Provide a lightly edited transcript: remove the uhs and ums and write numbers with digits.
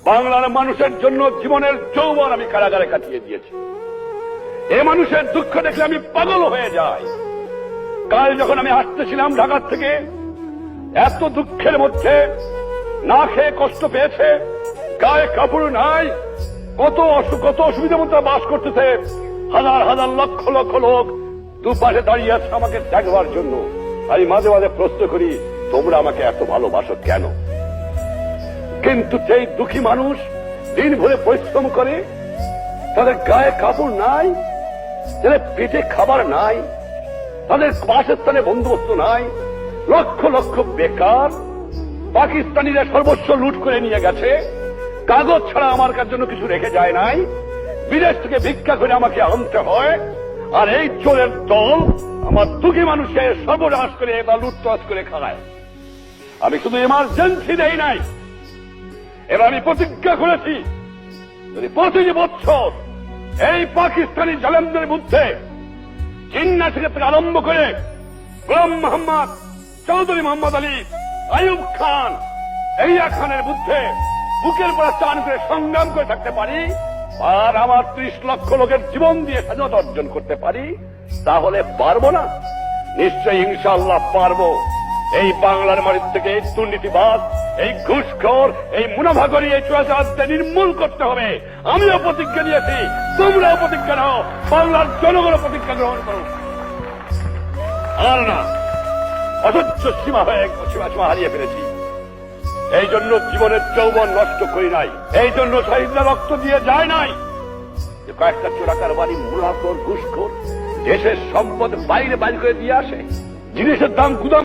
বাংলার মানুষের জন্য জীবনের যৌবন আমি কারাগারে কাটিয়ে দিয়েছি। এ মানুষের দুঃখ দেখলে আমি পাগল হয়ে যাই। কাল যখন আমি আসতেছিলাম ঢাকা থেকে, এত দুঃখের মধ্যে না খেয়ে কষ্ট পেয়েছে, গায়ে কাপড় নাই, কত অসুবিধার মধ্যে বাস করতেছে। হাজার হাজার লক্ষ লক্ষ লোক দুপাশে দাঁড়িয়ে আছে আমাকে দেখবার জন্য। আমি মাঝে মাঝে প্রশ্ন করি, তোমরা আমাকে এত ভালোবাসো কেন? কিন্তু সেই দুঃখী মানুষ দিন ভরে পরিশ্রম করে, তাদের গায়ে কাপড় নাই, তাদের পেটে খাবার নাই, তাদের বাসস্থানে বন্দোবস্ত নাই, লক্ষ লক্ষ বেকার। পাকিস্তানিরা সর্বস্ব লুট করে নিয়ে গেছে, কাগজ ছাড়া আমার কাছে জন্য কিছু রেখে যায় নাই, বিদেশ থেকে ভিক্ষা করে আমাকে আনতে হয়। আর এই চোরের দল আমার দুঃখী মানুষের সর্বনাশ করে বা লুটতরাজ করে খায়। আমি শুধু এমার্জেন্সি দেই নাই, এবার আমি প্রতিজ্ঞা করেছি, যদি প্রতি বছর এই পাকিস্তানি জালেমদের মধ্যে জিন্না থেকে আরম্ভ করে গোলাম মোহাম্মদ, চৌধুরী মোহাম্মদ আলী, আইয়ুব খান, এইয়া খানের মধ্যে বুকের পর চান করে সংগ্রাম করে থাকতে পারি, আর আমার 30 লক্ষ লোকের জীবন দিয়ে স্বাধীনতা অর্জন করতে পারি, তাহলে পারবো না? নিশ্চয়ই ইনশাআল্লাহ পারবো। এই বাংলার মাটির থেকে এই দুর্নীতিবাদ, এই ঘুষখোর, এই মুনাফাখোরি, এই চোরাচালানকে নির্মূল করতে হবে। আমিও প্রতিজ্ঞা নিয়েছি, তোমরাও প্রতিজ্ঞা নাও, বাংলার জনগণও প্রতিজ্ঞা গ্রহণ করো। আর না, অসহ্য সীমা হারিয়ে ফেলেছি। এই জন্য জীবনের যৌবন নষ্ট করি নাই, এই জন্য শহীদরা রক্ত দিয়ে যায় নাই। কয়েকটা চোরাকারবারি, মুনাফাখোর, ঘুষখোর দেশের সম্পদ বাইরে বাইর করে দিয়ে আসে, জিনিসের দাম গুদাম